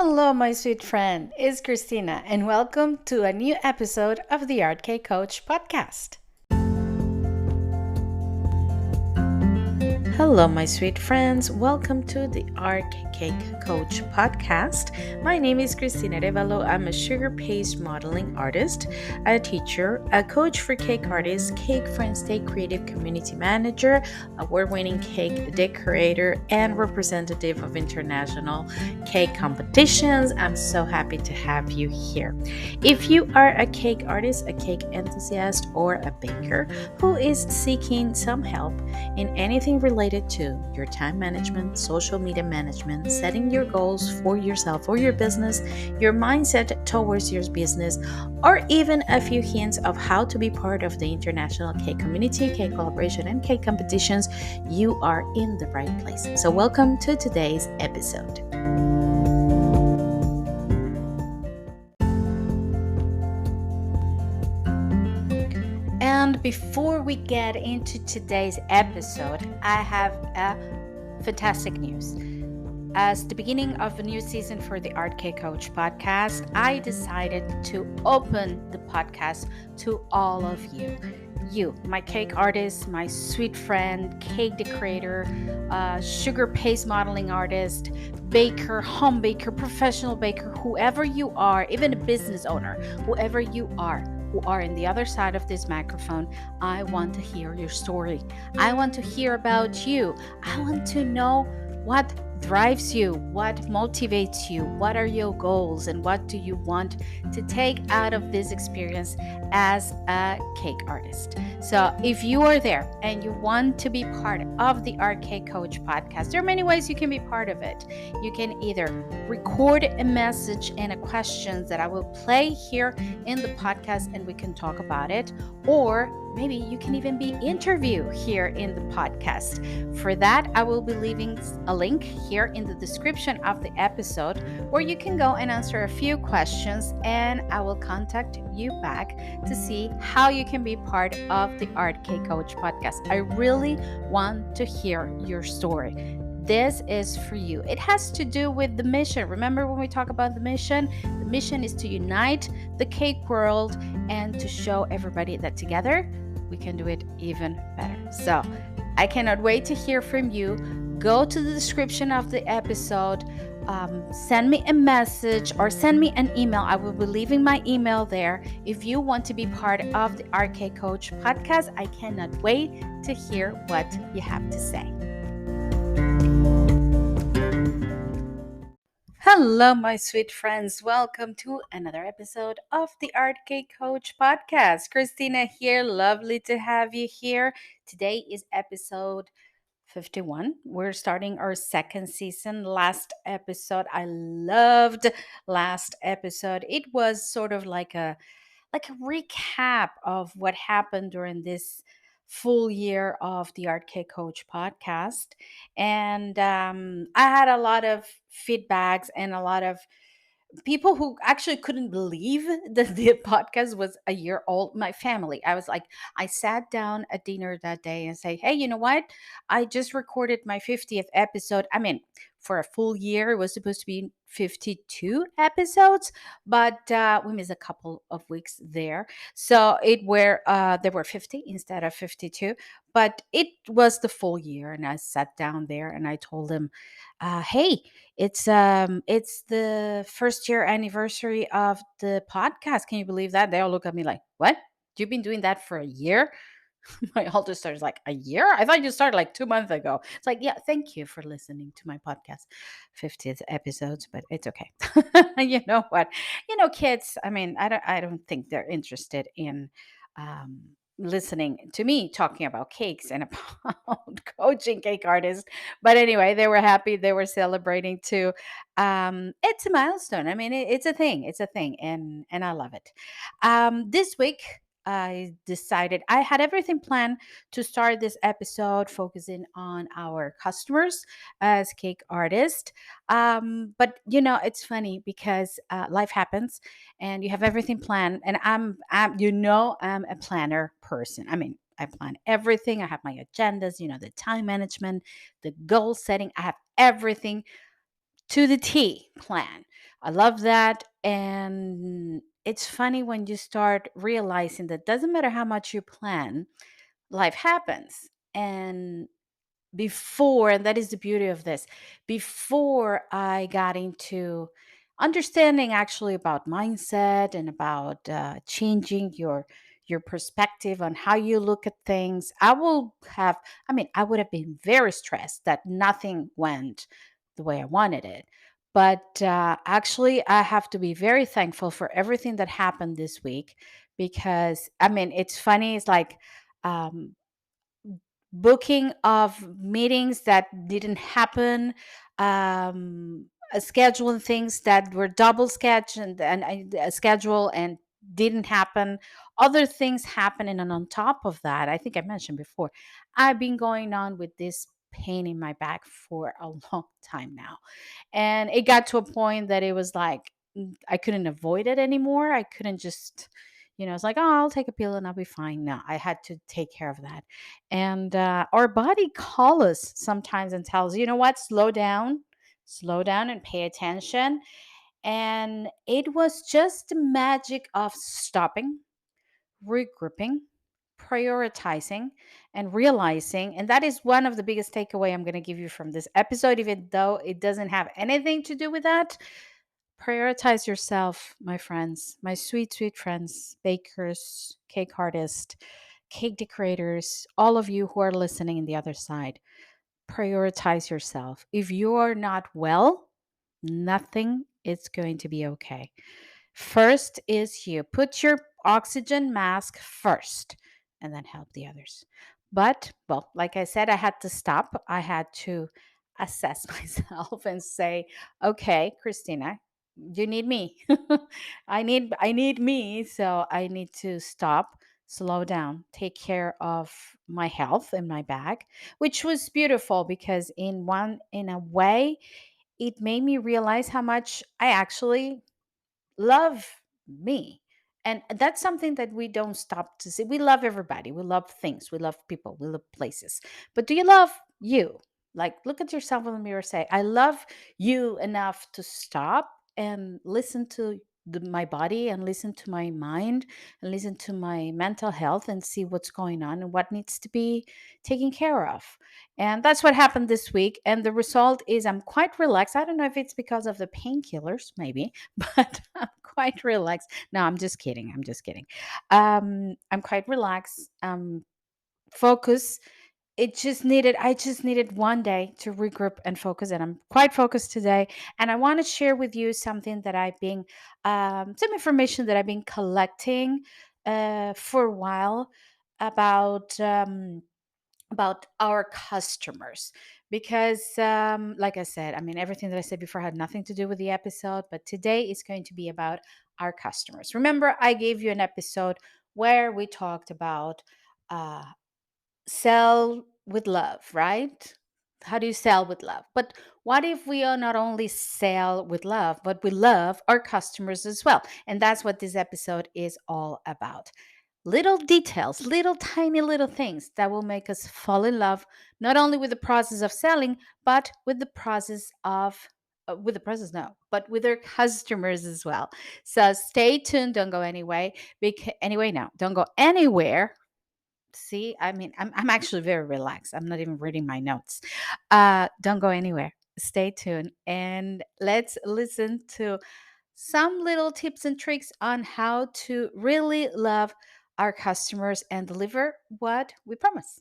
Hello, my sweet friend. It's Christina, and welcome to a new episode of the Art Cake Coach podcast. Hello, my sweet friends. Welcome to the Art Cake Coach podcast. My name is Cristina Revalo. I'm a sugar paste modeling artist, a teacher, a coach for cake artists, Cake Friends Day creative community manager, award-winning cake decorator, and representative of international cake competitions. I'm so happy to have you here. If you are a cake artist, a cake enthusiast, or a baker who is seeking some help in anything related to your time management, social media management, setting your goals for yourself or your business, your mindset towards your business, or even a few hints of how to be part of the international cake community, cake collaboration, and cake competitions, you are in the right place. So welcome to today's episode. And before we get into today's episode, I have a fantastic news. As the beginning of a new season for the Art Cake Coach podcast, I decided to open the podcast to all of you. You, my cake artist, my sweet friend, cake decorator, sugar paste modeling artist, baker, home baker, professional baker, whoever you are, even a business owner, whoever you are who are in the other side of this microphone, I want to hear your story. I want to hear about you. I want to know what drives you, what motivates you, what are your goals, and what do you want to take out of this experience as a cake artist. So if you are there and you want to be part of the Art Cake Coach podcast, there are many ways you can be part of it. You can either record a message and a question that I will play here in the podcast and we can talk about it, or maybe you can even be interviewed here in the podcast. For that, I will be leaving a link here in the description of the episode where you can go and answer a few questions, and I will contact you back to see how you can be part of the Art Cake Coach podcast. I really want to hear your story. This is for you. It has to do with the mission. Remember when we talk about the mission? The mission is to unite the cake world and to show everybody that together we can do it even better. So I cannot wait to hear from you. Go to the description of the episode, send me a message or send me an email. I will be leaving my email there. If you want to be part of the Art Cake Coach podcast, I cannot wait to hear what you have to say. Hello, my sweet friends. Welcome to another episode of the Art Cake Coach podcast. Christina here. Lovely to have you here. Today is episode 51. We're starting our second season. Last episode, I loved last episode. It was sort of like a recap of what happened during this full year of the Art Cake Coach podcast. And I had a lot of feedbacks and a lot of people who actually couldn't believe that the podcast was a year old. My family, I was like, I sat down at dinner that day and say, hey, you know what, I just recorded my 50th episode. I mean, for a full year it was supposed to be 52 episodes, but we missed a couple of weeks there, so there were 50 instead of 52, but it was the full year. And I sat down there and I told him, hey, it's the first year anniversary of the podcast. Can you believe that? They all look at me like, what? You've been doing that for a year? My oldest daughter's like, a year? I thought you started like 2 months ago. It's like, yeah, thank you for listening to my podcast. 50th episodes, but it's okay. You know what? Kids, I mean, I don't think they're interested in listening to me talking about cakes and about coaching cake artists. But anyway, they were happy. They were celebrating too. It's a milestone. I mean, it's a thing. It's a thing, and I love it. This week, I decided I had everything planned to start this episode focusing on our customers as cake artists. But it's funny because life happens and you have everything planned. And I'm a planner person. I mean, I plan everything. I have my agendas, the time management, the goal setting. I have everything to the T plan. I love that. And it's funny when you start realizing that doesn't matter how much you plan, life happens. And before, and that is the beauty of this, before I got into understanding actually about mindset and about changing your perspective on how you look at things, I would have been very stressed that nothing went the way I wanted it. But actually, I have to be very thankful for everything that happened this week, because it's funny. It's like, um, booking of meetings that didn't happen, scheduling things that were double sketch and a schedule and didn't happen. Other things happening, and on top of that, I think I mentioned before, I've been going on with this pain in my back for a long time now, and it got to a point that it was like, I couldn't avoid it anymore. I couldn't just, it's like, oh, I'll take a pill and I'll be fine. No, I had to take care of that. And our body calls us sometimes and tells, you know what, slow down and pay attention. And it was just the magic of stopping, regrouping, prioritizing, and realizing. And that is one of the biggest takeaway I'm going to give you from this episode, even though it doesn't have anything to do with that. Prioritize yourself, my friends, my sweet, sweet friends, bakers, cake artists, cake decorators, all of you who are listening in the other side. Prioritize yourself. If you are not well, nothing is going to be okay. First is you. Put your oxygen mask first and then help the others. But, well, like I said, I had to stop. I had to assess myself and say, okay, Christina, you need me. I need me. So I need to stop, slow down, take care of my health and my back, which was beautiful because in a way, it made me realize how much I actually love me. And that's something that we don't stop to see. We love everybody. We love things. We love people. We love places. But do you love you? Like, look at yourself in the mirror, say, I love you enough to stop and listen to my body and listen to my mind and listen to my mental health and see what's going on and what needs to be taken care of. And that's what happened this week. And the result is I'm quite relaxed. I don't know if it's because of the painkillers, maybe, but I'm quite relaxed. No, I'm just kidding. I'm just kidding. I'm quite relaxed. Focus. I just needed one day to regroup and focus, and I'm quite focused today. And I want to share with you something that some information that I've been collecting for a while about. About our customers, because like I said, everything that I said before had nothing to do with the episode, but today is going to be about our customers. Remember, I gave you an episode where we talked about uh, sell with love, right? How do you sell with love? But what if we are not only sell with love, but we love our customers as well? And that's what this episode is all about. Little details, little tiny little things that will make us fall in love, not only with the process of selling, but with the process of with the process no, but with our customers as well. So stay tuned. Don't go anyway. Anyway, no, don't go anywhere. See, I'm actually very relaxed. I'm not even reading my notes. Don't go anywhere. Stay tuned and let's listen to some little tips and tricks on how to really love our customers and deliver what we promise.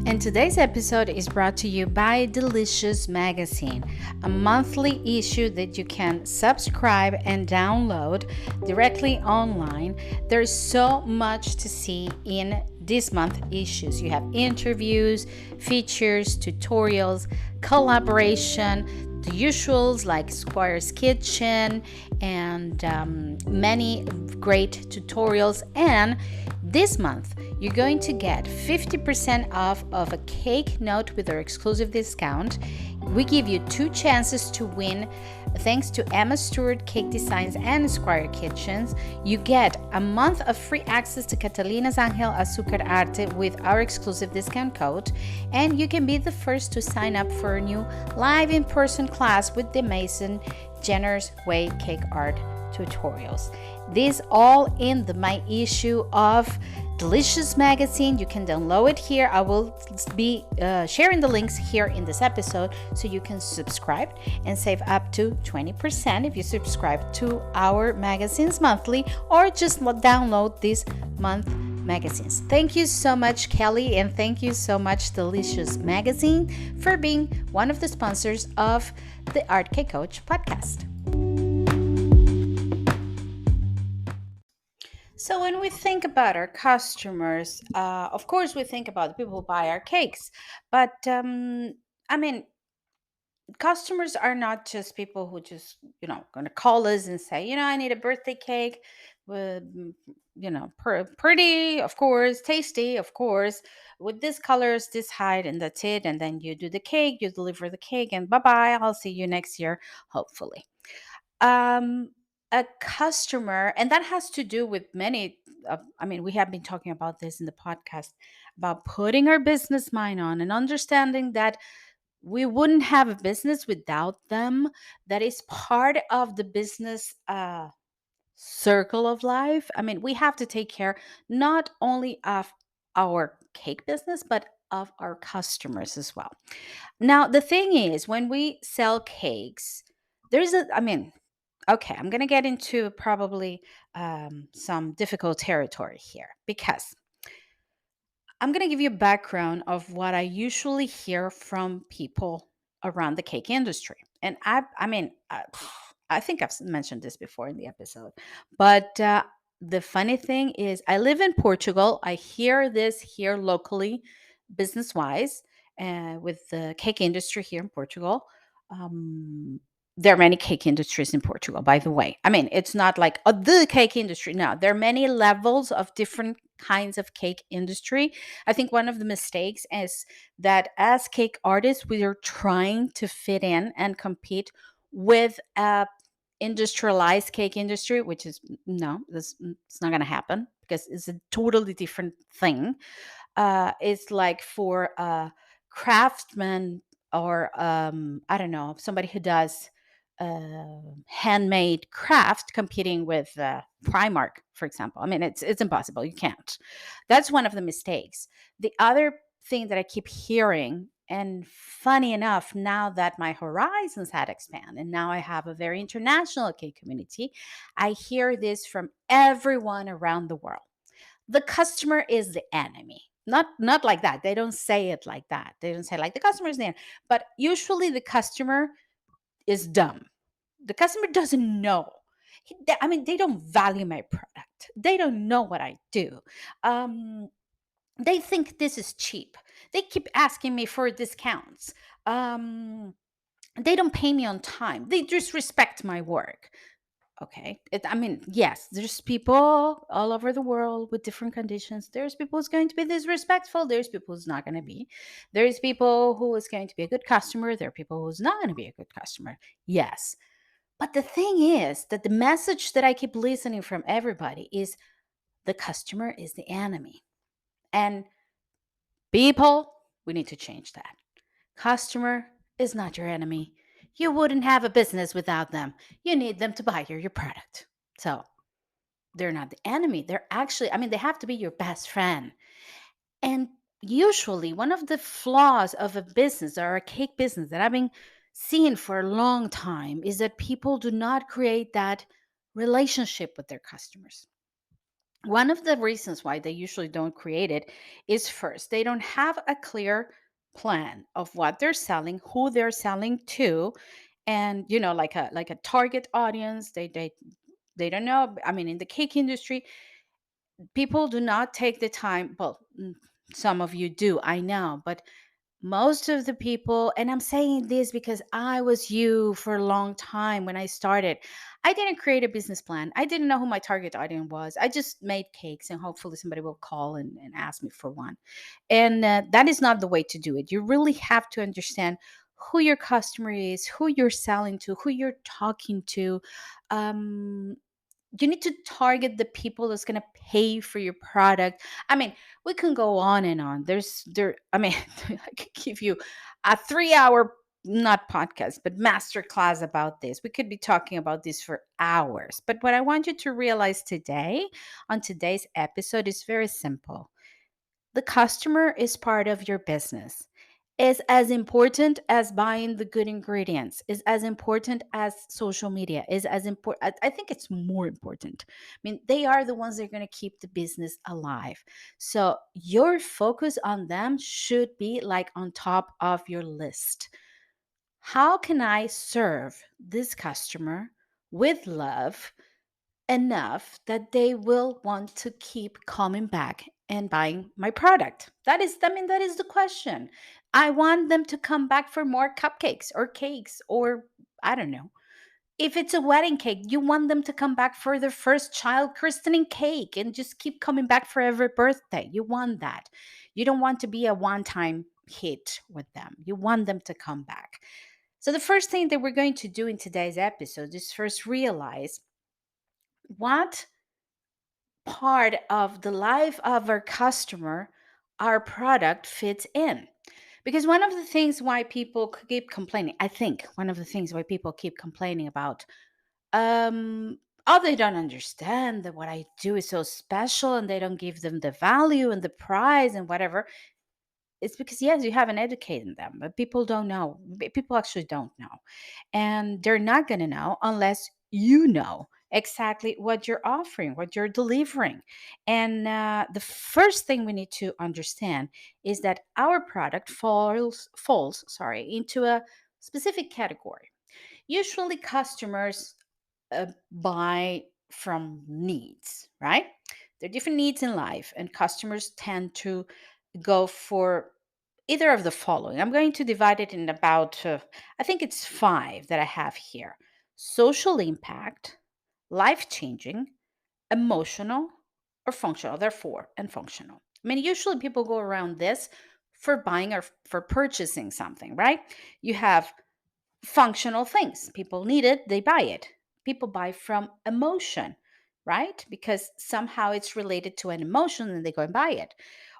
And today's episode is brought to you by Dlicious Magazine, a monthly issue that you can subscribe and download directly online. There's so much to see in this month issues. You have interviews, features, tutorials, collaboration, the usuals like Squire's Kitchen, and many great tutorials, and This month, you're going to get 50% off of a cake note with our exclusive discount. We give you two chances to win thanks to Emma Stewart Cake Designs and Squire Kitchens. You get a month of free access to Catalina's Angel Azúcar Arte with our exclusive discount code, and you can be the first to sign up for a new live in-person class with the Mason Jenner's Way Cake Art tutorials. This all in the my issue of Dlicious Magazine. You can download it here. I will be sharing the links here in this episode so you can subscribe and save up to 20% if you subscribe to our magazines monthly, or just download this month magazines. Thank you so much, Kelly, and thank you so much, Dlicious Magazine, for being one of the sponsors of the Art Cake Coach podcast. So when we think about our customers, of course, we think about the people who buy our cakes. But I mean, customers are not just people who just, going to call us and say, I need a birthday cake with, pretty, of course, tasty, of course, with this colors, this height, and that's it. And then you do the cake, you deliver the cake, and bye bye. I'll see you next year, hopefully. um a customer, and that has to do with many we have been talking about this in the podcast, about putting our business mind on and understanding that we wouldn't have a business without them. That is part of the business circle of life. We have to take care not only of our cake business but of our customers as well. Now the thing is, when we sell cakes, there's a I mean okay, I'm going to get into probably some difficult territory here, because I'm going to give you a background of what I usually hear from people around the cake industry. And I think I've mentioned this before in the episode, but the funny thing is, I live in Portugal. I hear this here locally, business wise, with the cake industry here in Portugal. Um, there are many cake industries in Portugal, by the way. It's not like the cake industry. No, there are many levels of different kinds of cake industry. I think one of the mistakes is that as cake artists, we are trying to fit in and compete with a industrialized cake industry, which is no, this it's not going to happen, because it's a totally different thing. It's like for a craftsman, or I don't know, somebody who does handmade craft competing with Primark, for example. It's impossible. You can't. That's one of the mistakes. The other thing that I keep hearing, and funny enough, now that my horizons had expanded and now I have a very international cake community, I hear this from everyone around the world: the customer is the enemy. Not like that. They don't say it like that. They don't say like the customer is the enemy. But usually the customer is dumb. The customer doesn't know. They don't value my product. They don't know what I do. Um, they think this is cheap. They keep asking me for discounts. Um, they don't pay me on time. They disrespect my work. Okay. Yes, there's people all over the world with different conditions. There's people who's going to be disrespectful. There's people who's not going to be. There's people who is going to be a good customer. There are people who's not going to be a good customer. Yes. But the thing is that the message that I keep listening from everybody is the customer is the enemy. And people, we need to change that. Customer is not your enemy. You wouldn't have a business without them. You need them to buy your product. So they're not the enemy. They're actually, they have to be your best friend. And usually, one of the flaws of a business or a cake business that I've been seeing for a long time is that people do not create that relationship with their customers. One of the reasons why they usually don't create it is, first, they don't have a clear plan of what they're selling, who they're selling to, and like a target audience. They don't know. In the cake industry, people do not take the time. Well, some of you do, I know, but most of the people, and I'm saying this because I was you for a long time when I started, I didn't create a business plan. I didn't know who my target audience was. I just made cakes and hopefully somebody will call and ask me for one. And that is not the way to do it. You really have to understand who your customer is, who you're selling to, who you're talking to. Um, you need to target the people that's going to pay for your product. I mean, we can go on and on. I mean, I could give you a 3 hour, not podcast, but master class about this. We could be talking about this for hours. But what I want you to realize today on today's episode is very simple. The customer is part of your business. Is as important as buying the good ingredients, is as important as social media, is as important. I think it's more important. I mean, they are the ones that are going to keep the business alive. So your focus on them should be like on top of your list. How can I serve this customer with love enough that they will want to keep coming back and buying my product? That is the question. I want them to come back for more cupcakes or cakes, or I don't know. If it's a wedding cake, you want them to come back for their first child christening cake and just keep coming back for every birthday. You want that. You don't want to be a one time hit with them. You want them to come back. So, the first thing that we're going to do in today's episode is first realize what part of the life of our customer our product fits in. Because one of the things why people keep complaining, I think one of the things why people keep complaining about, um, oh, they don't understand that what I do is so special and they don't give them the value and the price and whatever. It's because, yes, you haven't educated them, but people don't know. People actually don't know. And they're not going to know unless you know exactly what you're offering, what you're delivering. And the first thing we need to understand is that our product falls into a specific category. Usually, customers buy from needs, right? There are different needs in life, and customers tend to go for either of the following. I'm going to divide it in about, I think it's five that I have here: social impact, life changing, emotional, or functional. They're four and functional. I mean, usually people go around this for buying or for purchasing something, right? You have functional things. People need it, they buy it. People buy from emotion, right? Because somehow it's related to an emotion and they go and buy it.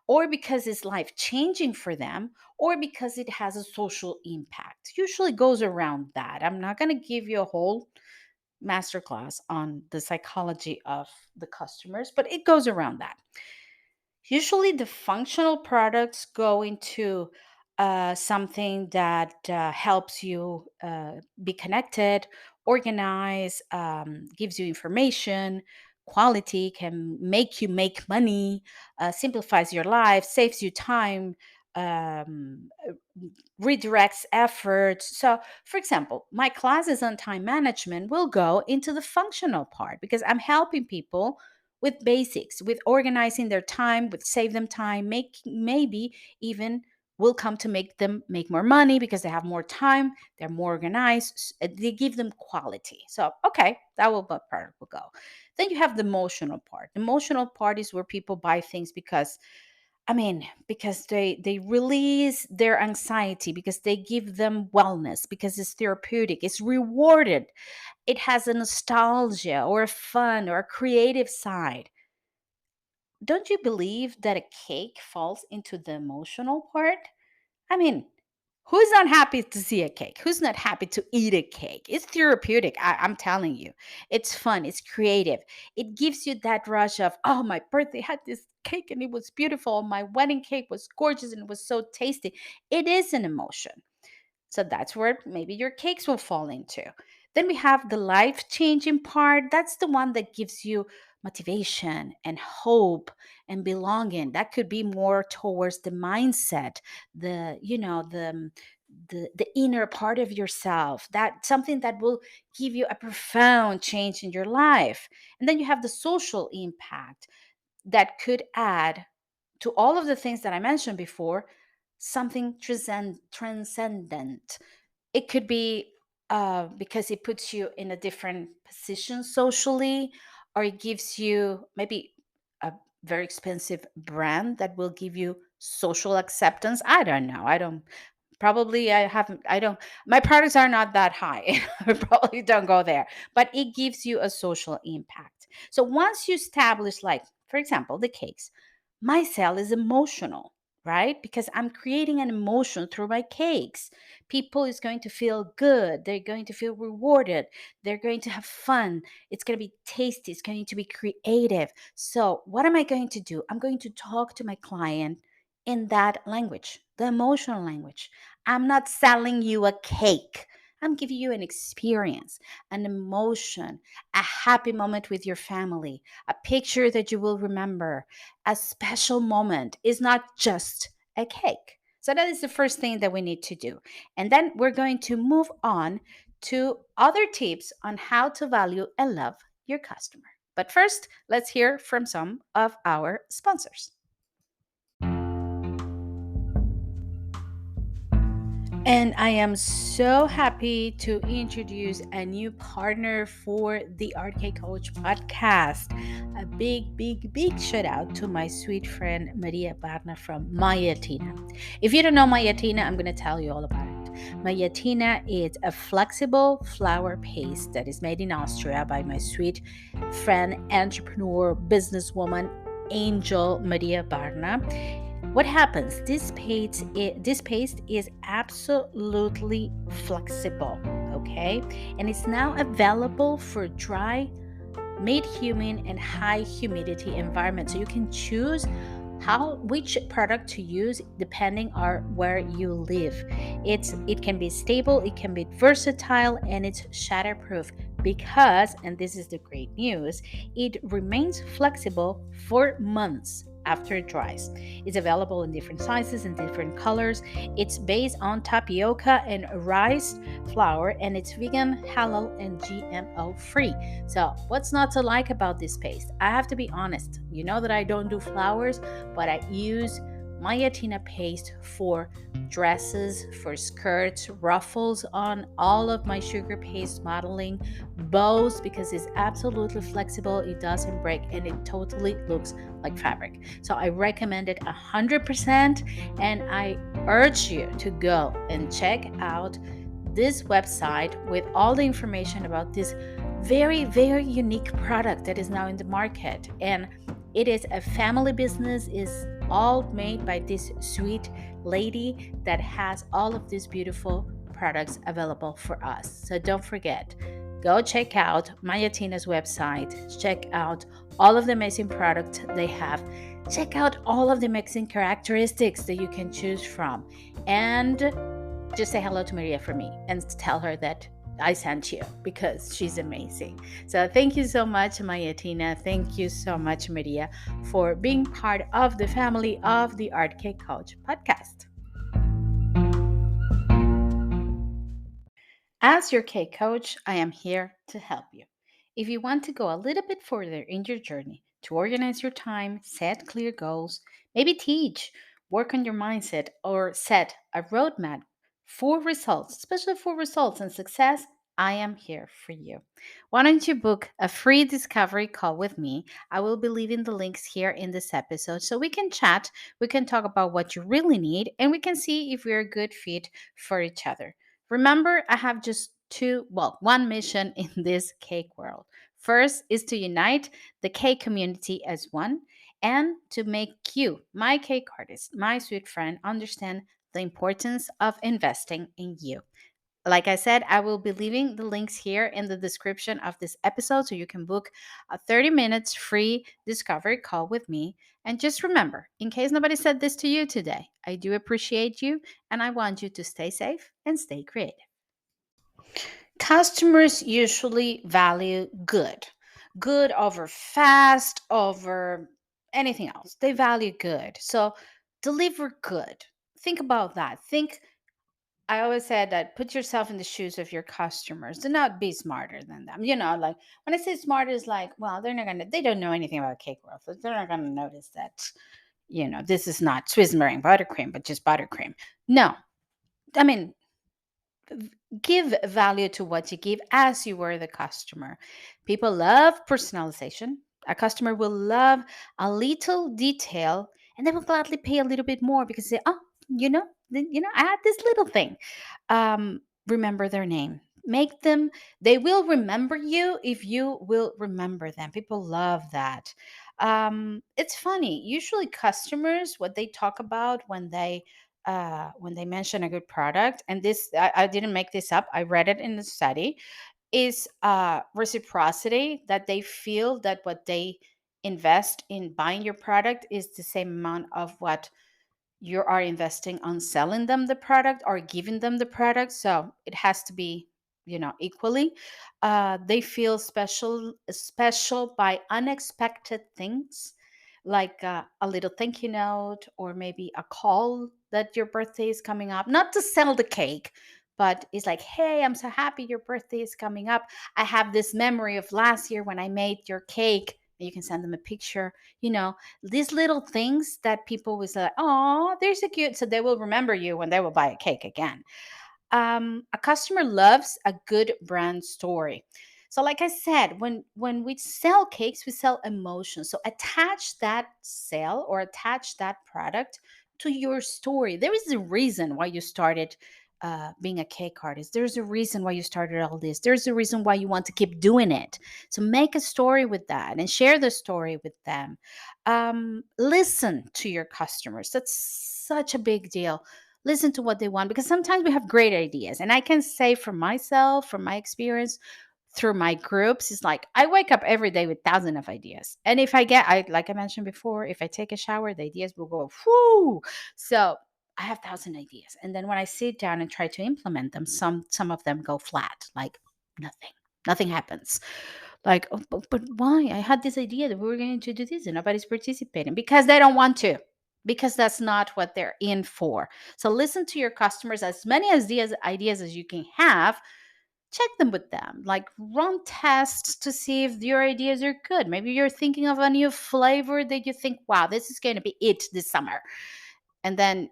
Or because it's life changing for them, or because it has a social impact. Usually goes around that. I'm not going to give you a whole masterclass on the psychology of the customers, but it goes around that. Usually, the functional products go into something that helps you be connected, organize, gives you information, quality, can make you make money, simplifies your life, saves you time, um, uh, redirects efforts. So, for example, my classes on time management will go into the functional part because I'm helping people with basics, with organizing their time, with save them time, make maybe even will come to make them make more money because they have more time, they're more organized, they give them quality. So, okay, that will part will go. Then you have the emotional part. The emotional part is where people buy things because, I mean, because they release their anxiety, because they give them wellness, because it's therapeutic, it's rewarded, it has a nostalgia or a fun or a creative side. Don't you believe that a cake falls into the emotional part? I mean, who's not happy to see a cake? Who's not happy to eat a cake? It's therapeutic. I'm telling you. It's fun. It's creative. It gives you that rush of, oh, my birthday had this cake and it was beautiful. My wedding cake was gorgeous and it was so tasty. It is an emotion. So that's where maybe your cakes will fall into. Then we have the life changing part. That's the one that gives you motivation and hope and belonging. That could be more towards the mindset, the inner part of yourself. That something that will give you a profound change in your life. And then you have the social impact that could add to all of the things that I mentioned before, something transcendent. It could be because it puts you in a different position socially, or it gives you maybe a very expensive brand that will give you social acceptance. I don't know. I don't. Probably I haven't, I don't, my products are not that high. I probably don't go there, but it gives you a social impact. So once you establish, like, for example, the cakes, my sale is emotional, right? Because I'm creating an emotion through my cakes. People is going to feel good. They're going to feel rewarded. They're going to have fun. It's going to be tasty. It's going to be creative. So what am I going to do? I'm going to talk to my client in that language, the emotional language. I'm not selling you a cake. I'm giving you an experience, an emotion, a happy moment with your family, a picture that you will remember, a special moment. Is not just a cake. So that is the first thing that we need to do. And then we're going to move on to other tips on how to value and love your customer. But first, let's hear from some of our sponsors. And I am so happy to introduce a new partner for the RK Coach podcast. A big, big, big shout out to my sweet friend Maria Barna from Mayatina. If you don't know Mayatina, I'm going to tell you all about it. Mayatina is a flexible flour paste that is made in Austria by my sweet friend, entrepreneur, businesswoman, Angel Maria Barna. What happens? This paste is absolutely flexible, okay? And it's now available for dry, mid humid, and high humidity environment. So you can choose which product to use depending on where you live. It can be stable, it can be versatile, and it's shatterproof because, and this is the great news, it remains flexible for months after it dries. It's available in different sizes and different colors. It's based on tapioca and rice flour, and it's vegan, halal, and GMO free. So, what's not to like about this paste? I have to be honest. You know that I don't do flowers, but I use Mayatina paste for dresses, for skirts, ruffles on all of my sugar paste modeling, bows, because it's absolutely flexible, it doesn't break, and it totally looks like fabric. So I recommend it 100%, and I urge you to go and check out this website with all the information about this very, very unique product that is now in the market. And it is a family business, is all made by this sweet lady that has all of these beautiful products available for us. So don't forget, go check out Mayatina's website, check out all of the amazing products they have, check out all of the amazing characteristics that you can choose from, and just say hello to Maria for me and tell her that I sent you, because she's amazing. So thank you so much, Mayatina. Thank you so much, Maria, for being part of the family of the Art Cake Coach podcast. As your cake coach, I am here to help you. If you want to go a little bit further in your journey to organize your time, set clear goals, maybe teach, work on your mindset, or set a roadmap for results, especially for results and success, I am here for you. Why don't you book a free discovery call with me? I will be leaving the links here in this episode so we can chat, we can talk about what you really need, and we can see if we're a good fit for each other. Remember, I have just one mission in this cake world. First is to unite the cake community as one, and to make you, my cake artist, my sweet friend, understand the importance of investing in you. Like I said, I will be leaving the links here in the description of this episode so you can book a 30 minutes free discovery call with me. And just remember, in case nobody said this to you today, I do appreciate you, and I want you to stay safe and stay creative. Customers usually value good over fast, over anything else. They value good. So deliver good. Think about that. I always said that put yourself in the shoes of your customers. Do not be smarter than them. Like when I say smart is like, well, they don't know anything about cake world. So they're not gonna notice that, this is not Swiss meringue buttercream, but just buttercream. No. I mean, give value to what you give as you were the customer. People love personalization. A customer will love a little detail, and they will gladly pay a little bit more because they, oh, I had this little thing. Remember their name. Make them, they will remember you if you will remember them. People love that. It's funny. Usually, customers, what they talk about when they mention a good product, and this, I didn't make this up, I read it in the study, is reciprocity, that they feel that what they invest in buying your product is the same amount of what you are investing on selling them the product or giving them the product. So it has to be, equally. They feel special by unexpected things, like a little thank you note, or maybe a call that your birthday is coming up, not to sell the cake, but it's like, hey, I'm so happy your birthday is coming up. I have this memory of last year when I made your cake. And you can send them a picture, you know these little things that people will say, oh, they're so cute. So they will remember you when they will buy a cake again. A customer loves a good brand story. So, like I said, when we sell cakes, we sell emotions. So attach that sale or attach that product to your story. There is a reason why you started being a cake artist. There's a reason why you started all this. There's a reason why you want to keep doing it. So make a story with that and share the story with them. Listen to your customers. That's such a big deal. Listen to what they want, because sometimes we have great ideas. And I can say for myself, from my experience through my groups, it's like I wake up every day with thousands of ideas. And if like I mentioned before, if I take a shower, the ideas will go whoo. So I have thousand ideas. And then when I sit down and try to implement them, some of them go flat, like nothing. Nothing happens. Like, oh, but why? I had this idea that we were going to do this and nobody's participating, because they don't want to, because that's not what they're in for. So listen to your customers, as many ideas as you can have. Check them with them, like run tests to see if your ideas are good. Maybe you're thinking of a new flavor that you think, wow, this is going to be it this summer. And then,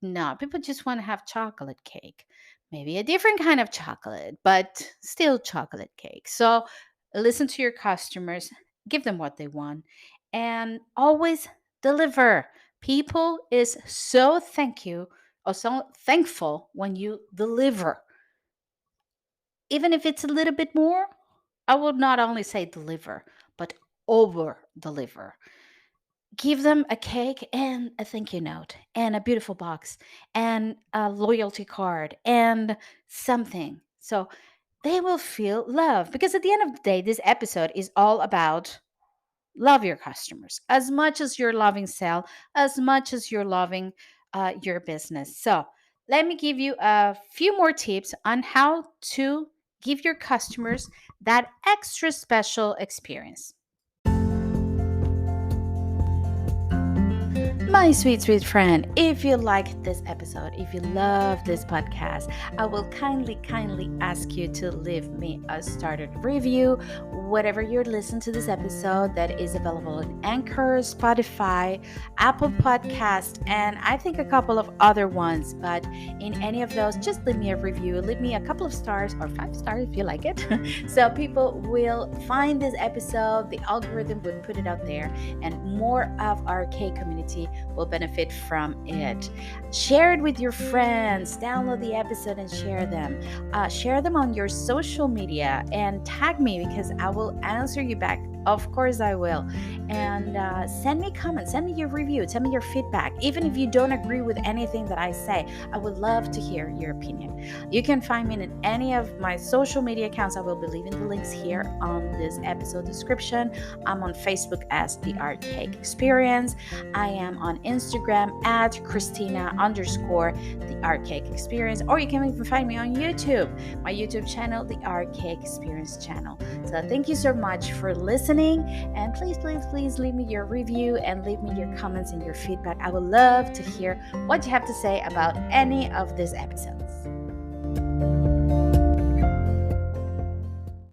no, people just want to have chocolate cake. Maybe a different kind of chocolate, but still chocolate cake. So listen to your customers, give them what they want, and always deliver. People is so thank you or so thankful when you deliver. Even if it's a little bit more, I would not only say deliver, but over deliver. Give them a cake and a thank you note and a beautiful box and a loyalty card and something. So they will feel love, because at the end of the day, this episode is all about love your customers as much as you're loving sell, as much as you're loving your business. So let me give you a few more tips on how to give your customers that extra special experience. My sweet, sweet friend, if you like this episode, if you love this podcast, I will kindly ask you to leave me a started review, whatever you're listening to this episode, that is available on Anchor, Spotify, Apple Podcast, and I think a couple of other ones. But in any of those, just leave me a review. Leave me a couple of stars or 5 stars if you like it. So people will find this episode, the algorithm would put it out there, and more of our K community will benefit from it. Share it with your friends. Download the episode and share them. Share them on your social media and tag me, because I will answer you back. Of course I will. And send me comments, send me your review, send me your feedback. Even if you don't agree with anything that I say, I would love to hear your opinion. You can find me in any of my social media accounts. I will be leaving the links here on this episode description. I'm on Facebook as The Art Cake Experience. I am on Instagram at Christina_The Art Cake Experience. Or you can even find me on YouTube, my YouTube channel, The Art Cake Experience channel. So thank you so much for listening. And please leave me your review and leave me your comments and your feedback. I would love to hear what you have to say about any of this episode.